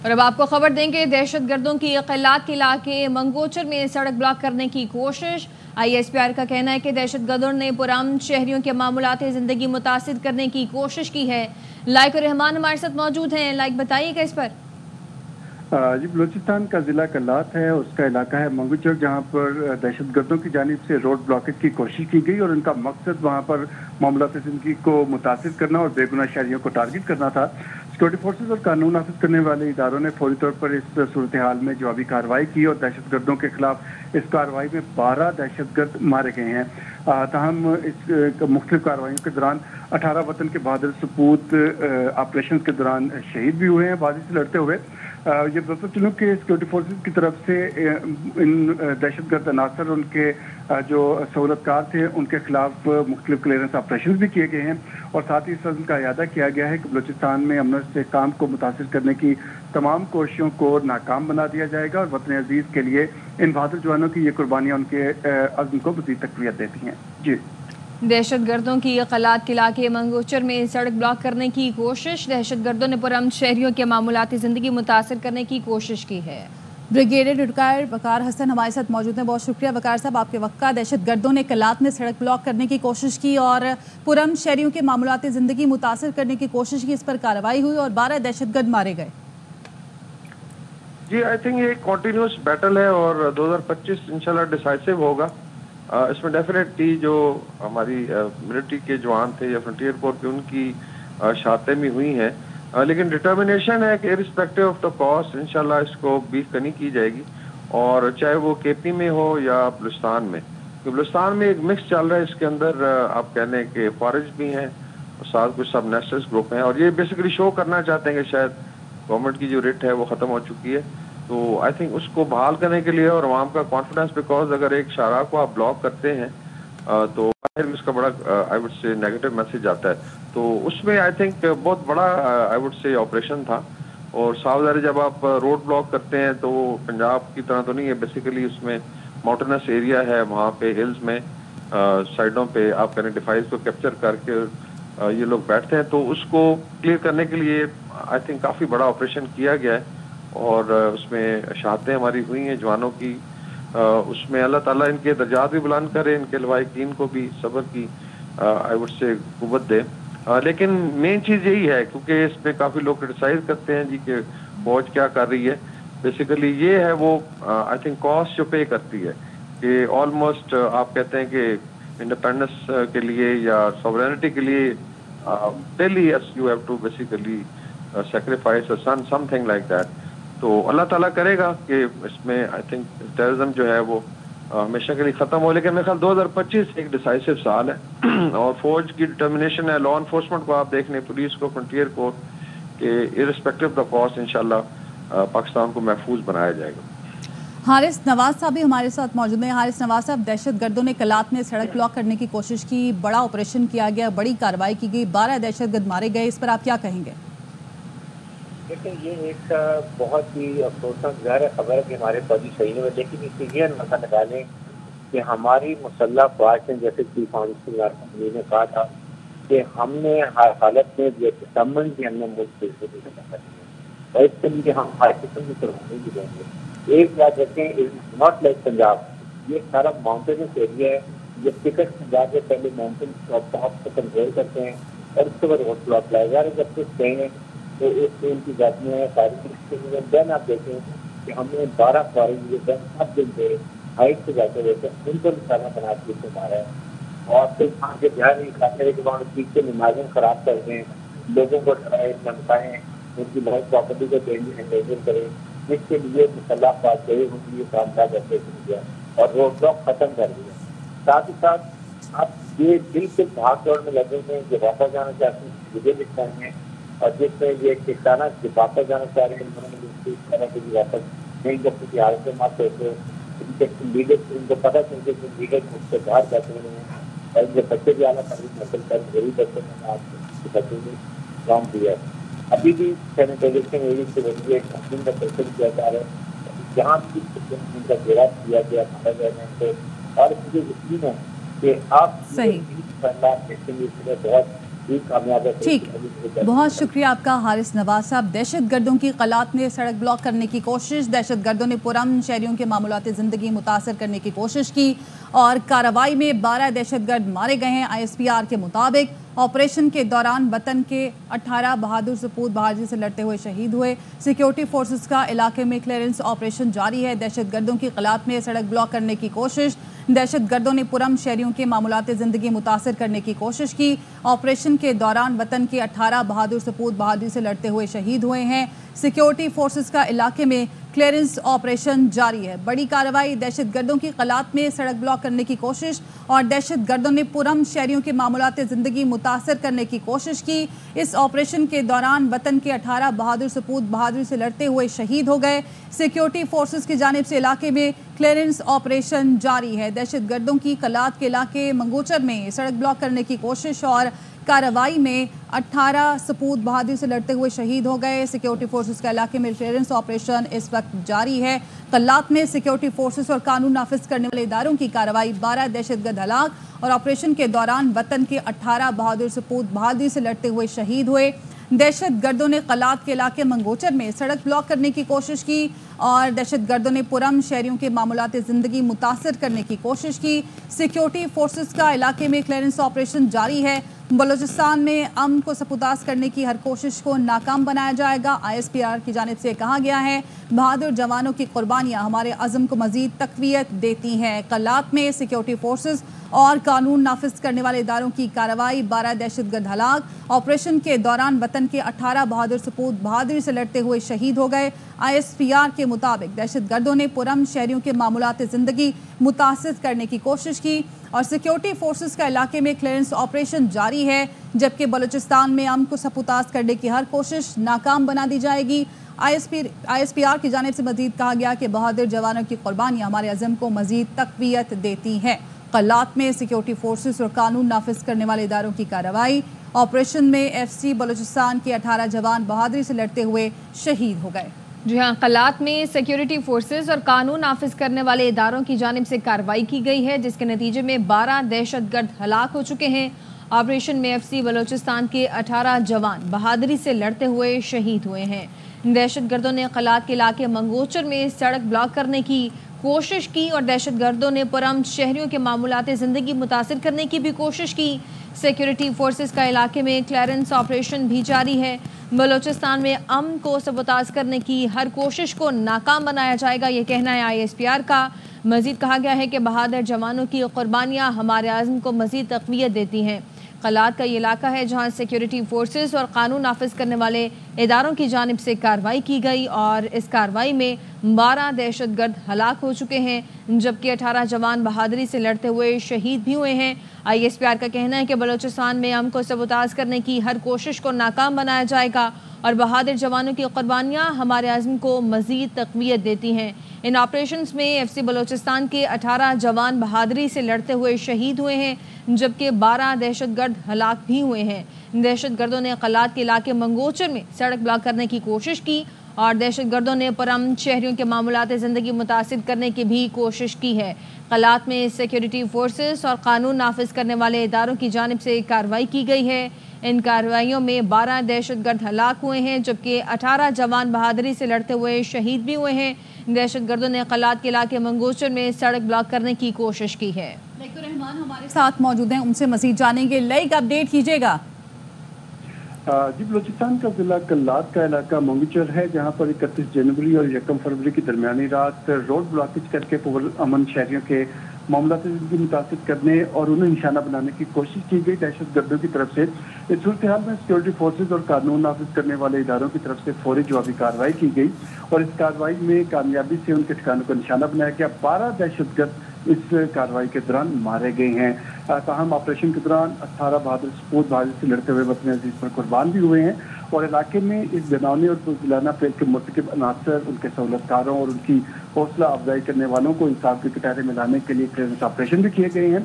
اور اب آپ کو خبر دیں گے دہشت گردوں کی اقلات کے علاقے منگوچر میں سڑک بلاک کرنے کی کوشش۔ آئی ایس پی آر کا کہنا ہے کہ دہشت گردوں نے پرامن شہریوں کے معمولات زندگی متاثر کرنے کی کوشش کی ہے۔ لائق الرحمان ہمارے ساتھ موجود ہیں۔ لائق بتائیے گا اس پر۔ جی، بلوچستان کا ضلع کلات ہے، اس کا علاقہ ہے منگوچر، جہاں پر دہشت گردوں کی جانب سے روڈ بلاکیج کی کوشش کی گئی اور ان کا مقصد وہاں پر معاملات زندگی کو متاثر کرنا اور بے گناہ شہریوں کو ٹارگٹ کرنا تھا۔ سیکورٹی فورسز اور قانون نافذ کرنے والے اداروں نے فوری طور پر اس صورتحال میں جوابی کارروائی کی اور دہشت گردوں کے خلاف اس کارروائی میں 12 دہشت گرد مارے گئے ہیں۔ تاہم اس مختلف کارروائیوں کے دوران 18 وطن کے بہادر سپوت آپریشن کے دوران شہید بھی ہوئے ہیں بازی سے لڑتے ہوئے۔ یہ بتا چلوں کہ سیکورٹی فورسز کی طرف سے ان دہشت گرد عناصر ان کے جو سہولت کار تھے ان کے خلاف مختلف کلیئرنس آپریشن بھی کیے گئے ہیں اور ساتھ ہی اس عزم کا اعادہ کیا گیا ہے کہ بلوچستان میں امن و استحکام کو متاثر کرنے کی تمام کوششوں کو ناکام بنا دیا جائے گا اور وطن عزیز کے لیے ان بہادر جوانوں کی یہ قربانیاں ان کے عزم کو مزید تقویت دیتی ہیں۔ جی، دہشت گردوں کی اقلات کے علاقے منگوچر میں سڑک بلاک کرنے کی کوشش۔ دہشت گردوں نے پرامن شہریوں کے معمولاتی زندگی متاثر کرنے کی کوشش کی ہے۔ بریگیڈیئر ریٹائر وقار حسن ہمارے ساتھ موجود ہیں، بہت شکریہ وقار صاحب آپ کے وقت کا۔ دہشت گردوں نے کلات میں سڑک بلاک کرنے کی کوشش کی اور پرامن شہریوں کے معمولاتی زندگی متاثر کرنے کی کوشش کی، اس پر کارروائی ہوئی اور 12 دہشت گرد مارے گئے۔ جی، آئی تھنک یہ ایک کنٹینیوس بیٹل ہے اور 2025 انشاءاللہ ڈیسائسو ہوگا۔ اس میں ڈیفینیٹلی جو ہماری ملٹری کے جوان تھے یا فرنٹیئر کور کے ان کی شہادتیں بھی ہوئی ہیں، لیکن ڈٹرمنیشن ہے کہ ارسپیکٹو آف دا کاسٹ انشاءاللہ اس کو بیف کرنی کی جائے گی، اور چاہے وہ کے پی میں ہو یا بلوچستان میں۔ بلوچستان میں ایک مکس چل رہا ہے، اس کے اندر آپ کہہ لیں کہ فارج بھی ہیں اور ساتھ کچھ سب نیشنلسٹ گروپ ہیں، اور یہ بیسیکلی شو کرنا چاہتے ہیں کہ شاید گورنمنٹ کی جو ریٹ ہے وہ ختم ہو چکی ہے۔ تو آئی تھنک اس کو بحال کرنے کے لیے اور عوام کا کانفیڈنس، بیکاز اگر ایک شاہراہ کو آپ بلاک کرتے ہیں تو اس کا بڑا I would say negative message آتا ہے۔ تو اس میں آئی تھنک بہت بڑا آئی وڈ سے آپریشن تھا، اور صاف ظاہر جب آپ روڈ بلاک کرتے ہیں تو پنجاب کی طرح تو نہیں ہے، بیسیکلی اس میں ماؤنٹینس ایریا ہے، وہاں پہ ہلز میں سائڈوں پہ آپ کہنے ڈیفائس کو کیپچر کر کے یہ لوگ بیٹھتے ہیں، تو اس کو کلیئر کرنے کے لیے آئی تھنک کافی بڑا آپریشن کیا گیا ہے، اور اس میں شہادتیں ہماری ہوئی ہیں جوانوں کی۔ اس میں اللہ تعالیٰ ان کے درجات بھی بلند کرے، ان کے لواحقین کو بھی صبر کی آئی وڈ سے قوت دے۔ لیکن مین چیز یہی ہے، کیونکہ اس میں کافی لوگ کرٹیسائز کرتے ہیں جی کہ فوج کیا کر رہی ہے، بیسیکلی یہ ہے وہ آئی تھنک کاسٹ جو پے کرتی ہے کہ آلموسٹ آپ کہتے ہیں کہ انڈیپینڈنس کے لیے یا سوورینٹی کے لیے daily you have to basically sacrifice something like that. تو اللہ تعالیٰ کرے گا کہ اس میں آئی تھنک ٹیررزم جو ہے وہ ہمیشہ کے لیے ختم ہو، لیکن میرے خیال 2025 ایک ڈیسائسو سال ہے اور فوج کی ڈٹرمنیشن ہے، لا انفورسمنٹ کو آپ دیکھ لیں، پولیس کو، فرنٹیئر کو، کہ ارسپیکٹو آف دا کاسٹ انشاءاللہ پاکستان کو محفوظ بنایا جائے گا۔ حارث نواز صاحب بھی ہمارے ساتھ موجود ہیں۔ حارث نواز صاحب، دہشت گردوں نے کلات میں سڑک بلاک کرنے کی کوشش کی، بڑا آپریشن کیا گیا، بڑی کارروائی کی گئی، 12 دہشت گرد مارے گئے، اس پر آپ کیا کہیں گے؟ لیکن یہ ایک بہت ہی افسوسناک ظاہر خبر ہے کہ ہمارے فوجی شہید ہوئے، لیکن اس سے یہ اندازہ نکالیں کہ ہماری مسلح افواج نے، جیسے چیف آف آرمی نے کہا تھا کہ ہم نے ہر حالت میں یہ سمن کی ہم نے ملک سے اور اس کے لیے ہم ہائی قسم کی قربانی بھی دیں گے۔ ایک یاد رکھیں، ناٹ لائک پنجاب، یہ سارا ماؤنٹینس ایریا ہے، یہ ٹکٹ پنجاب سے پہلے ماؤنٹین ٹاپ کو کنٹرول کرتے ہیں اور اس کے بعد روڈ بلاک لائے گا۔ جب کچھ کہیں تو اس سے ان کی ذات میں دین آپ دیکھیں کہ ہم نے 12 فارغ دن اب دن دے ہائٹ سے جاتے ہوئے ان کو نشانہ بنا کے مارا ہے، اور پھر وہاں کے دھیان نہیں کھاتے کہ وہاں پیچھے نمازیں خراب کر دیں، لوگوں کو ڈرائے دھمکائیں، ان کی بہت پراپرٹی کو انڈیجر کریں، جس کے لیے مسلح افواج گئی ہوں گی، یہ کامدار کرتے کیا اور روڈ بلاک ختم کر دیا۔ ساتھ ہی ساتھ آپ یہ دل سے بھاگ دوڑ میں لگے ہوئے ہیں جو واپس جانا چاہتے ہیں مجھے بھی چاہیے، اور جس میں یہ کسانہ جو واپس جانا چاہ رہے ہیں انہوں نے اس طرح کے بھی واپس نہیں، جب کسی حالت میں مت ہوتے ان کے لیڈر ان کو پتہ چلتے کہ لیڈر اس سے باہر جاتے ہیں، اور ان کے بچے بھی اعلیٰ تعلیم حاصل کر غریب بچوں نے آپ کے بچوں نے کام دیا ہے۔ ابھی بھی سینیٹائزیشن ایریا سے ذریعے کمپنی کا پریشر کیا جا رہا ہے، جہاں بھی ان کا گھیرا کیا گیا مارا گیا ہے سے، اور مجھے یقین ہے کہ آپ صحیح بہت یہ کامیاب ہے. ٹھیک، بہت شکریہ آپ کا حارث نواز صاحب. دہشت گردوں کی قلات نے سڑک بلاک کرنے کی کوشش، دہشت گردوں نے پرامن شہریوں کے معمولات زندگی متاثر کرنے کی کوشش کی اور کارروائی میں 12 دہشت گرد مارے گئے ہیں. ISPR کے مطابق آپریشن کے دوران وطن کے 18 بہادر سپوت بہادری سے لڑتے ہوئے شہید ہوئے. سیکیورٹی فورسز کا علاقے میں کلیئرنس آپریشن جاری ہے. دہشت گردوں کی قلات میں سڑک بلاک کرنے کی کوشش، دہشت گردوں نے پرامن شہریوں کے معمولات زندگی متاثر کرنے کی کوشش کی. آپریشن کے دوران وطن کے 18 بہادر سپوت بہادری سے لڑتے ہوئے شہید ہوئے ہیں. سیکیورٹی فورسز کا علاقے میں کلیئرنس آپریشن جاری ہے. بڑی کارروائی، دہشت گردوں کی قلات میں سڑک بلاک کرنے کی کوشش اور دہشت گردوں نے پرامن شہریوں کے معمولات زندگی متاثر کرنے کی کوشش کی. اس آپریشن کے دوران وطن کے 18 بہادر سپوت بہادری سے لڑتے ہوئے شہید ہو گئے. سیکیورٹی فورسز کی جانب سے علاقے میں کلیئرنس آپریشن جاری ہے. دہشت گردوں کی قلات کے علاقے منگوچر میں سڑک بلاک کرنے کی کوشش اور کارروائی میں 18 سپوت بہادری سے لڑتے ہوئے شہید ہو گئے. سیکیورٹی فورسز کا علاقے میں کلیئرنس آپریشن اس وقت جاری ہے. قلات میں سیکیورٹی فورسز اور قانون نافذ کرنے والے اداروں کی کارروائی، 12 دہشت گرد ہلاک اور آپریشن کے دوران وطن کے 18 بہادر سپوت بہادری سے لڑتے ہوئے شہید ہوئے. دہشت گردوں نے قلات کے علاقے منگوچر میں سڑک بلاک کرنے کی کوشش کی اور دہشت گردوں نے پرامن شہریوں کے معمولات زندگی متاثر کرنے کی کوشش کی. سیکیورٹی فورسز کا علاقے میں کلیئرنس آپریشن جاری ہے. بلوچستان میں امن کو سپوداز کرنے کی ہر کوشش کو ناکام بنایا جائے گا. ISPR کی جانب سے کہا گیا ہے بہادر جوانوں کی قربانیاں ہمارے عزم کو مزید تقویت دیتی ہیں. قلات میں سیکیورٹی فورسز اور قانون نافذ کرنے والے اداروں کی کارروائی، 12 دہشت گرد ہلاک. آپریشن کے دوران وطن کے 18 بہادر سپوت بہادری سے لڑتے ہوئے شہید ہو گئے. ISPR کے مطابق دہشت گردوں نے پرامن شہریوں کے معمولات زندگی متاثر کرنے کی کوشش کی اور سیکیورٹی فورسز کا علاقے میں کلیئرنس آپریشن جاری ہے، جبکہ بلوچستان میں امن کو سپوداز کرنے کی ہر کوشش ناکام بنا دی جائے گی. ISPR کی جانب سے مزید کہا گیا کہ بہادر جوانوں کی قربانیاں ہمارے عزم کو مزید تقویت دیتی ہیں. قلات میں سیکیورٹی فورسز اور قانون نافذ کرنے والے اداروں کی کارروائی، آپریشن میں FC بلوچستان کے 18 جوان بہادری سے لڑتے ہوئے شہید ہو گئے. جی ہاں، قلات میں سیکیورٹی فورسز اور قانون نافذ کرنے والے اداروں کی جانب سے کارروائی کی گئی ہے، جس کے نتیجے میں 12 دہشت گرد ہلاک ہو چکے ہیں. آپریشن میں FC بلوچستان کے 18 جوان بہادری سے لڑتے ہوئے شہید ہوئے ہیں. دہشت گردوں نے قلات کے علاقے منگوچر میں سڑک بلاک کرنے کی کوشش کی اور دہشت گردوں نے پرامن شہریوں کے معمولات زندگی متاثر کرنے کی بھی کوشش کی. سیکیورٹی فورسز کا علاقے میں کلیئرنس آپریشن بھی جاری ہے. بلوچستان میں امن کو سبوتاژ کرنے کی ہر کوشش کو ناکام بنایا جائے گا، یہ کہنا ہے ISPR کا. مزید کہا گیا ہے کہ بہادر جوانوں کی قربانیاں ہمارے عزم کو مزید تقویت دیتی ہیں. قلات کا یہ علاقہ ہے جہاں سیکیورٹی فورسز اور قانون نافذ کرنے والے اداروں کی جانب سے کارروائی کی گئی اور اس کارروائی میں 12 دہشت گرد ہلاک ہو چکے ہیں، جبکہ 18 جوان بہادری سے لڑتے ہوئے شہید بھی ہوئے ہیں. ISPR کا کہنا ہے کہ بلوچستان میں امن کو سبوتاژ کرنے کی ہر کوشش کو ناکام بنایا جائے گا اور بہادر جوانوں کی قربانیاں ہمارے عزم کو مزید تقویت دیتی ہیں. ان آپریشنز میں FC بلوچستان کے 18 جوان بہادری سے لڑتے ہوئے شہید ہوئے ہیں، جبکہ 12 دہشت گرد ہلاک بھی ہوئے ہیں. دہشت گردوں نے قلات کے علاقے منگوچر میں سڑک بلاک کرنے کی کوشش کی اور دہشت گردوں نے پرامن شہریوں کے معمولات زندگی متاثر کرنے کی بھی کوشش کی ہے. قلات میں سیکیورٹی فورسز اور قانون نافذ کرنے والے اداروں کی جانب سے کارروائی کی گئی ہے. ان کارروائیوں میں 12 دہشت گرد ہلاک ہوئے ہیں، جبکہ 18 جوان بہادری سے لڑتے ہوئے شہید بھی ہوئے ہیں. دہشت گردوں نے قلات کے علاقے منگوچر میں سڑک بلاک کرنے کی کوشش کی ہے. لائق الرحمان ہمارے ساتھ موجود ہیں، ان سے مزید جانیں گے. لائق اپڈیٹ کیجیے گا. جی، بلوچستان کا ضلع قلات کا علاقہ منگوچر ہے، جہاں پر 31 جنوری اور 1 فروری کی درمیانی رات روڈ بلاکیج کر کے امن شہریوں کے معاملات زندگی متاثر کرنے اور انہیں نشانہ بنانے کی کوشش کی گئی دہشت گردوں کی طرف سے. اس صورتحال میں سیکورٹی فورسز اور قانون نافذ کرنے والے اداروں کی طرف سے فوری جوابی کارروائی کی گئی اور اس کارروائی میں کامیابی سے ان کے ٹھکانوں کو نشانہ بنایا گیا. 12 دہشت گرد اس کارروائی کے دوران مارے گئے ہیں. تاہم آپریشن کے دوران 18 بہادر سپوت بہادری سے لڑتے ہوئے وطن عزیز پر قربان بھی ہوئے ہیں اور علاقے میں اس گھناؤنے اور بزدلانہ فعل کے مرتکب عناصر، ان کے سہولت کاروں اور ان کی حوصلہ افزائی کرنے والوں کو انصاف کے کٹہرے میں لانے کے لیے کلیئرنس آپریشن بھی کیے گئے ہیں.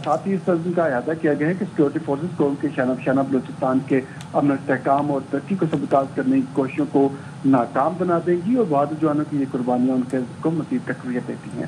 ساتھ ہی اس عزم کا اعادہ کیا گیا ہے کہ سیکورٹی فورسز قوم کے شانہ بشانہ بلوچستان کے امن و استحکام اور ترقی کو سبوتاژ کرنے کی کوششوں کو ناکام بنا دیں گی اور بہادر جوانوں کی یہ قربانیاں ان کے کو مزید تقویت دیتی ہیں.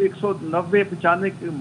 190-95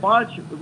5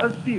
80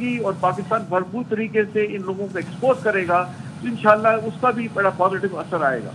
گی اور پاکستان بھرپور طریقے سے ان لوگوں کو ایکسپوز کرے گا تو انشاءاللہ اس کا بھی بڑا پازیٹیو اثر آئے گا.